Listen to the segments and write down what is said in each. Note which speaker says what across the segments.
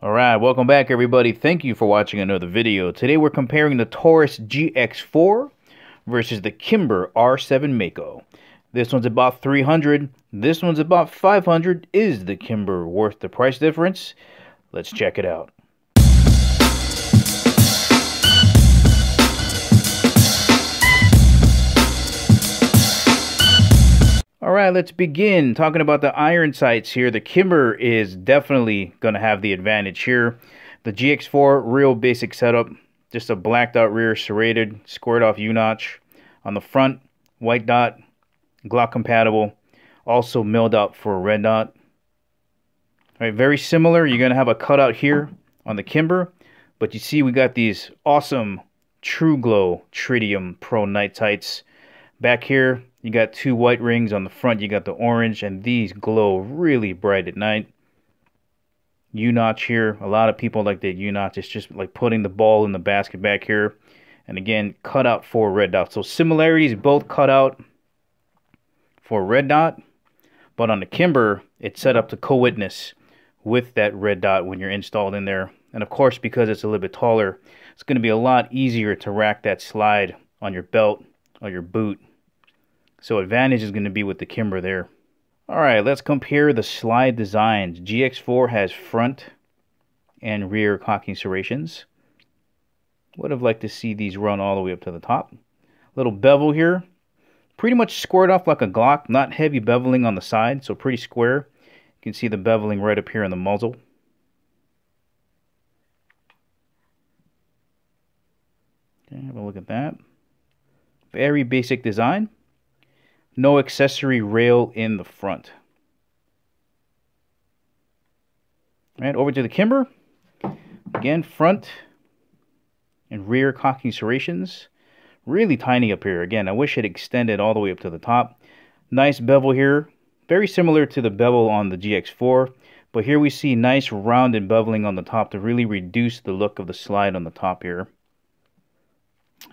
Speaker 1: Alright, welcome back everybody. Thank you for watching another video. Today we're comparing the Taurus Gx4 versus the Kimber R7 Mako. This one's about 300, this one's about 500. Is the Kimber worth the price difference? Let's check it out. Alright, let's begin talking about the iron sights here. The Kimber is definitely going to have the advantage here. The Gx4, real basic setup. Just a blacked out rear, serrated, squared off U-notch. On the front, white dot, Glock compatible. Also milled out for a red dot. Alright, very similar. You're going to have a cutout here on the Kimber. But you see we got these awesome True Glow Tritium Pro night sights. Back here, you got two white rings. On the front, you got the orange, and these glow really bright at night. U-notch here. A lot of people like that U-notch. It's just like putting the ball in the basket back here. And again, cut out for red dot. So similarities, both cut out for red dot. But on the Kimber, it's set up to co-witness with that red dot when you're installed in there. And of course, because it's a little bit taller, it's going to be a lot easier to rack that slide on your belt or your boot. So advantage is going to be with the Kimber there. Alright, let's compare the slide designs. Gx4 has front and rear cocking serrations. Would have liked to see these run all the way up to the top. Little bevel here. Pretty much squared off like a Glock. Not heavy beveling on the side, so pretty square. You can see the beveling right up here in the muzzle. Okay, have a look at that. Very basic design. No accessory rail in the front. All right, over to the Kimber. Again, front and rear cocking serrations. Really tiny up here. Again, I wish it extended all the way up to the top. Nice bevel here. Very similar to the bevel on the Gx4. But here we see nice rounded beveling on the top to really reduce the look of the slide on the top here.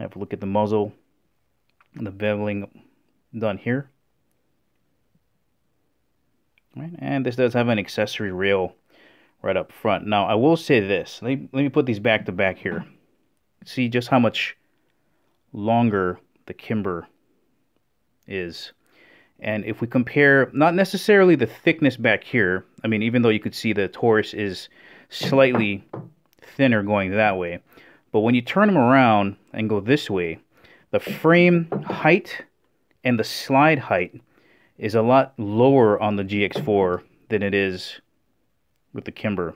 Speaker 1: Have a look at the muzzle and the beveling done here. Right, and this does have an accessory rail right up front. Now I will say this, let me put these back to back here. See just how much longer the Kimber is. And if we compare, not necessarily the thickness back here, I mean, even though you could see the Taurus is slightly thinner going that way, but when you turn them around and go this way, the frame height and the slide height is a lot lower on the Gx4 than it is with the Kimber.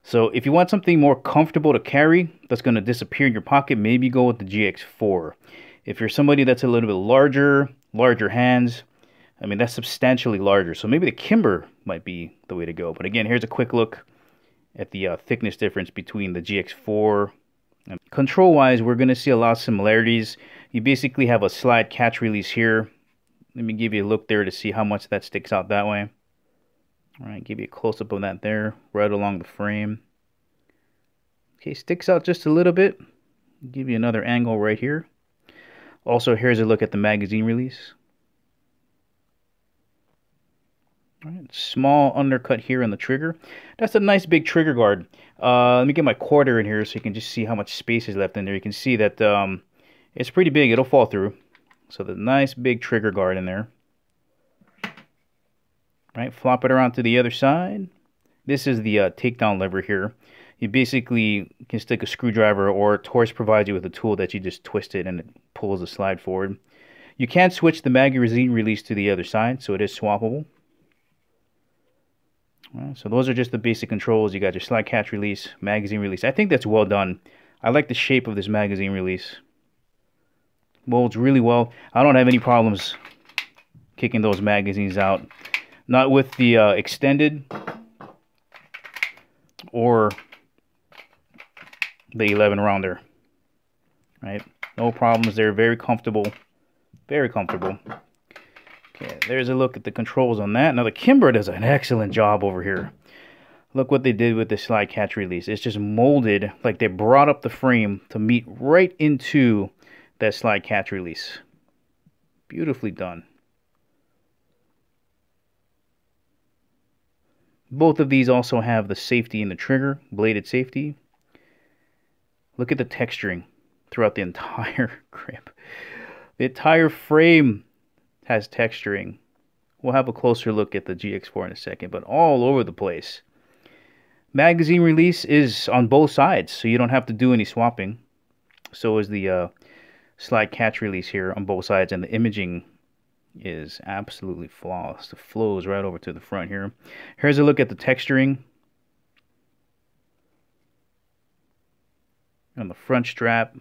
Speaker 1: So if you want something more comfortable to carry that's going to disappear in your pocket, maybe go with the Gx4. If you're somebody that's a little bit larger hands, I mean, that's substantially larger. So maybe the Kimber might be the way to go. But again, here's a quick look at the thickness difference between the Gx4. Control-wise, we're going to see a lot of similarities. You basically have a slide catch release here. Let me give you a look there to see how much that sticks out that way. All right, give you a close-up of that there, right along the frame. Okay, sticks out just a little bit. Give you another angle right here. Also, here's a look at the magazine release. All right, small undercut here on the trigger. That's a nice big trigger guard. Let me get my quarter in here so you can just see how much space is left in there. You can see that it's pretty big. It'll fall through. So the nice big trigger guard in there. Right, flop it around to the other side. This is the takedown lever here. You basically can stick a screwdriver, or Taurus provides you with a tool that you just twist it and it pulls the slide forward. You can switch the magazine release to the other side, so it is swappable. Right, so those are just the basic controls. You got your slide catch release, magazine release. I think that's well done. I like the shape of this magazine release. Molds really well. I don't have any problems kicking those magazines out. Not with the extended or the 11 rounder. Right? No problems there. Very comfortable. Very comfortable. Okay, there's a look at the controls on that. Now the Kimber does an excellent job over here. Look what they did with the slide catch release. It's just molded, like they brought up the frame to meet right into that slide catch release. Beautifully done. Both of these also have the safety in the trigger, bladed safety. Look at the texturing throughout the entire grip. The entire frame has texturing. We'll have a closer look at the GX4 in a second, but all over the place. Magazine release is on both sides, so you don't have to do any swapping. So is the slide catch release here on both sides, and the imaging is absolutely flawless. It flows right over to the front here. Here's a look at the texturing on the front strap.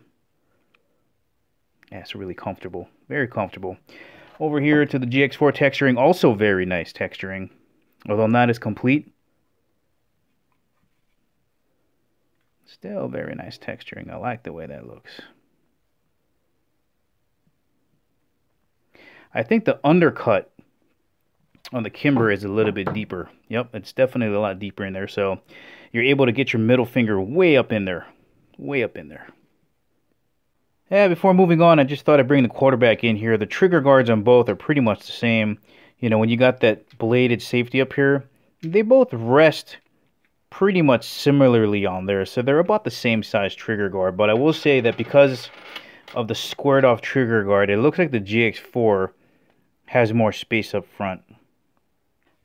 Speaker 1: Yeah, it's really comfortable, very comfortable. Over here to the GX4 texturing, also very nice texturing, although not as complete. Still very nice texturing. I like the way that looks. I think the undercut on the Kimber is a little bit deeper. Yep, it's definitely a lot deeper in there. So you're able to get your middle finger way up in there. Way up in there. Yeah, before moving on, I just thought I'd bring the quarterback in here. The trigger guards on both are pretty much the same. You know, when you got that bladed safety up here, they both rest pretty much similarly on there. So they're about the same size trigger guard. But I will say that because of the squared off trigger guard, it looks like the GX4 has more space up front.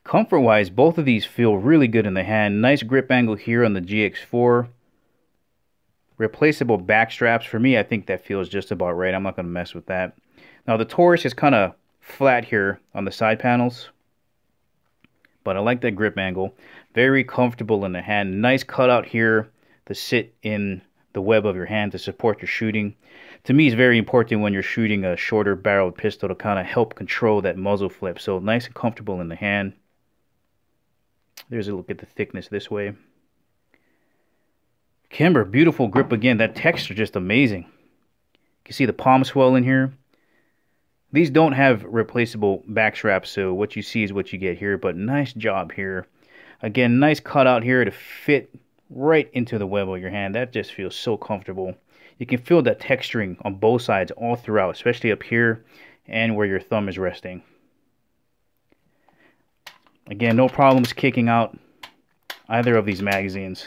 Speaker 1: Comfort wise, both of these feel really good in the hand. Nice grip angle here on the GX4. Replaceable back straps. For me, I think that feels just about right. I'm not going to mess with that. Now the Taurus is kind of flat here on the side panels, but I like that grip angle. Very comfortable in the hand. Nice cutout here to sit in the web of your hand to support your shooting. To me, it's very important when you're shooting a shorter barreled pistol to kind of help control that muzzle flip. So nice and comfortable in the hand. There's a look at the thickness this way. Kimber, beautiful grip again. That texture just amazing. You can see the palm swell in here. These don't have replaceable back straps, so what you see is what you get here, but nice job here. Again, nice cutout here to fit right into the web of your hand. That just feels so comfortable. You can feel that texturing on both sides all throughout, especially up here and where your thumb is resting. Again, no problems kicking out either of these magazines.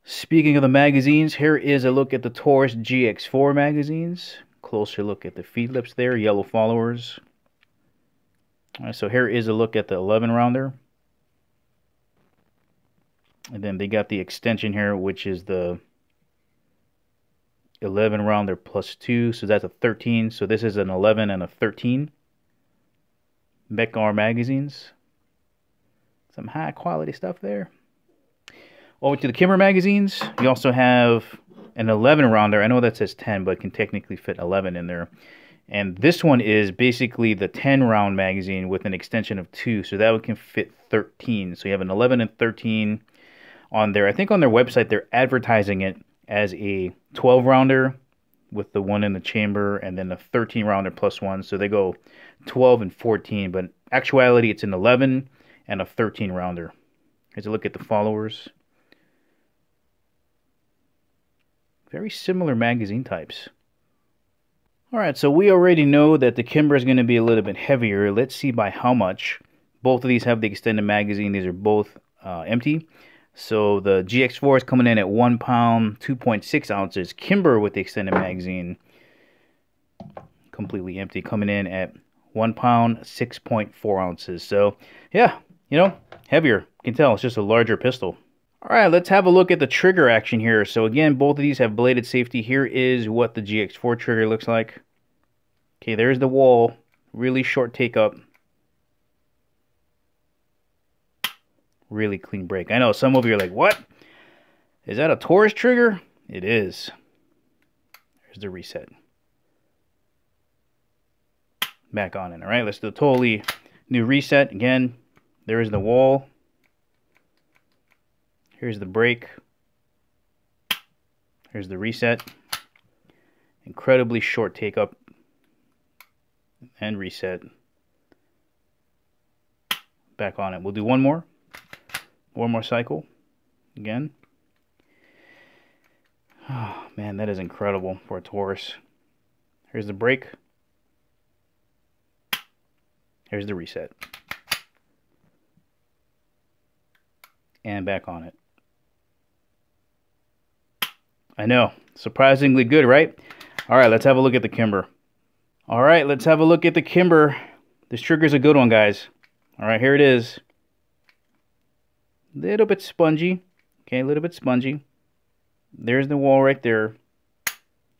Speaker 1: Speaking of the magazines, here is a look at the Taurus Gx4 magazines. Closer look at the feed lips there, yellow followers. All right, so here is a look at the 11 rounder. And then they got the extension here, which is the 11 rounder plus 2, so that's a 13. So this is an 11 and a 13. Mako magazines. Some high quality stuff there. Over to the Kimber magazines, you also have an 11 rounder. I know that says 10, but it can technically fit 11 in there. And this one is basically the 10 round magazine with an extension of 2, so that one can fit 13. So you have an 11 and 13 on there. I think on their website they're advertising it as a 12 rounder with the one in the chamber, and then a 13 rounder plus 1. So they go 12 and 14, but in actuality it's an 11 and a 13 rounder. Here's a look at the followers. Very similar magazine types. Alright, so we already know that the Kimber is going to be a little bit heavier. Let's see by how much. Both of these have the extended magazine. These are both empty. So the GX4 is coming in at 1 pound, 2.6 ounces. Kimber with the extended magazine, completely empty, coming in at 1 pound, 6.4 ounces. So, yeah, you know, heavier. You can tell it's just a larger pistol. Alright, let's have a look at the trigger action here. So again, both of these have bladed safety. Here is what the GX4 trigger looks like. Okay, there's the wall. Really short take up. Really clean break. I know some of you are like, what? Is that a Taurus trigger? It is. There's the reset. Back on it. Alright, let's do a totally new reset. Again, there is the wall. Here's the break. Here's the reset. Incredibly short take up and reset. Back on it. We'll do one more cycle again. Oh man, that is incredible for a Taurus. Here's the break. Here's the reset. and back on it. I know, surprisingly good, right? All right, let's have a look at the Kimber. All right, let's have a look at the Kimber. This trigger's a good one, guys. All right, here it is. Little bit spongy. Okay, a little bit spongy. There's the wall right there.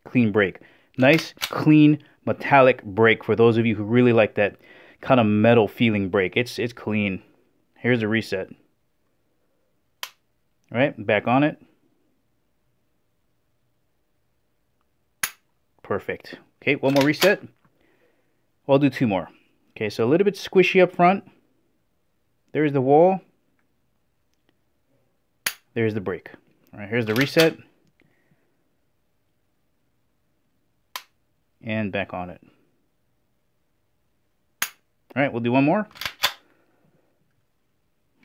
Speaker 1: Clean break. Nice, clean, metallic break for those of you who really like that kind of metal feeling break. It's clean. Here's the reset. All right, back on it. Perfect. Okay, one more reset. I'll do two more. Okay, so a little bit squishy up front. There's the wall. There's the break. All right, here's the reset. And back on it. All right, we'll do one more.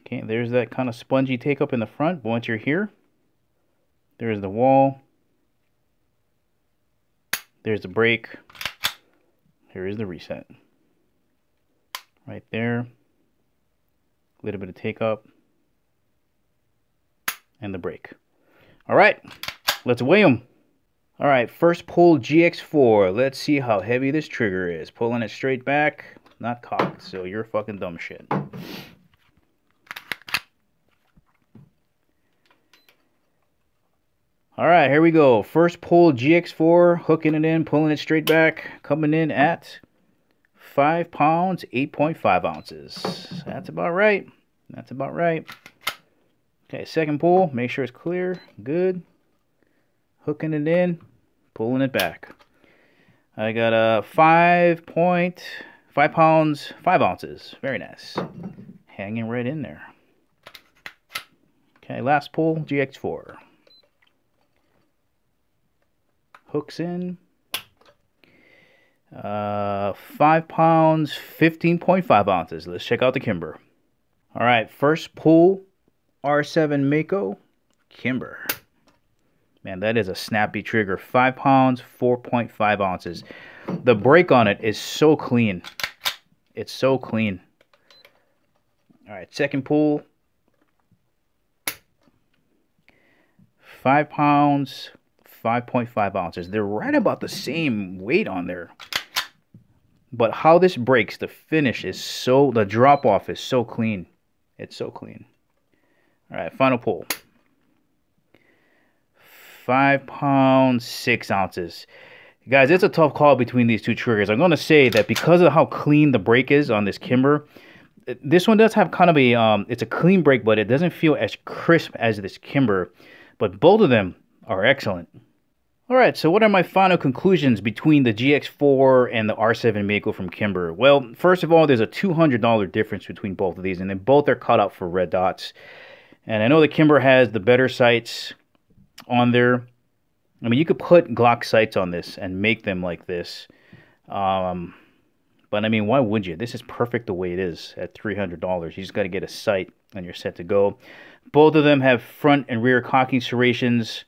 Speaker 1: Okay, there's that kind of spongy take up in the front. But once you're here, there's the wall. There's the break. Here is the reset. Right there. A little bit of take up. And the break. All right, let's weigh them. All right, first pull GX4. Let's see how heavy this trigger is. Pulling it straight back, not cocked, so you're fucking dumb shit. All right, here we go. First pull GX4, hooking it in, pulling it straight back, coming in at 5 pounds, 8.5 ounces. That's about right. That's about right. Okay, second pull, make sure it's clear. Good. Hooking it in, pulling it back. I got a 5 pounds, 5 ounces. Very nice. Hanging right in there. Okay, last pull, GX4. Hooks in. 5 pounds, 15.5 ounces. Let's check out the Kimber. All right, first pull, R7 Mako, Kimber. Man, that is a snappy trigger. 5 pounds, 4.5 ounces. The break on it is so clean. It's so clean. All right, second pull. 5 pounds, 5.5 ounces. They're right about the same weight on there. But how this breaks, the finish is so, the drop off is so clean. It's so clean. All right, final pull. 5 pounds, 6 ounces. Guys, it's a tough call between these two triggers. I'm going to say that because of how clean the break is on this Kimber, this one does have kind of a, it's a clean break, but it doesn't feel as crisp as this Kimber. But both of them are excellent. All right, so what are my final conclusions between the GX4 and the R7 Mako from Kimber? Well, first of all, there's a $200 difference between both of these, and they both are cut out for red dots. And I know the Kimber has the better sights on there. I mean, you could put Glock sights on this and make them like this. But I mean, why would you? This is perfect the way it is at $300. You just got to get a sight and you're set to go. Both of them have front and rear cocking serrations.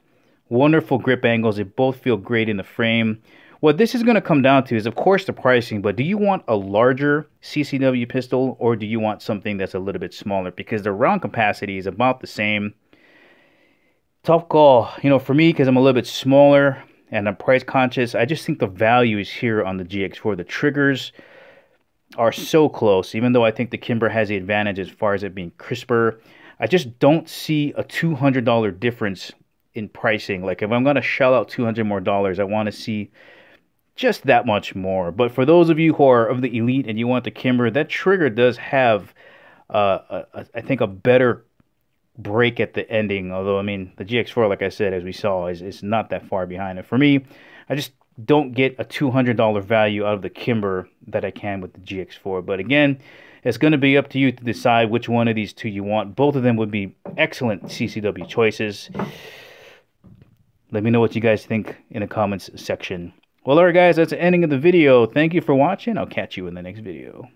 Speaker 1: Wonderful grip angles. They both feel great in the frame. What this is going to come down to is, of course, the pricing. But do you want a larger CCW pistol or do you want something that's a little bit smaller? Because the round capacity is about the same. Tough call. You know, for me, because I'm a little bit smaller and I'm price conscious, I just think the value is here on the GX4. The triggers are so close. Even though I think the Kimber has the advantage as far as it being crisper, I just don't see a $200 difference in pricing. Like if I'm going to shell out $200 more, I want to see just that much more. But for those of you who are of the elite and you want the Kimber, that trigger does have, I think, a better break at the ending. Although, I mean, the GX4, like I said, as we saw, is not that far behind. And for me, I just don't get a $200 value out of the Kimber that I can with the GX4. But again, it's going to be up to you to decide which one of these two you want. Both of them would be excellent CCW choices. Let me know what you guys think in the comments section. Well, alright guys, that's the ending of the video. Thank you for watching. I'll catch you in the next video.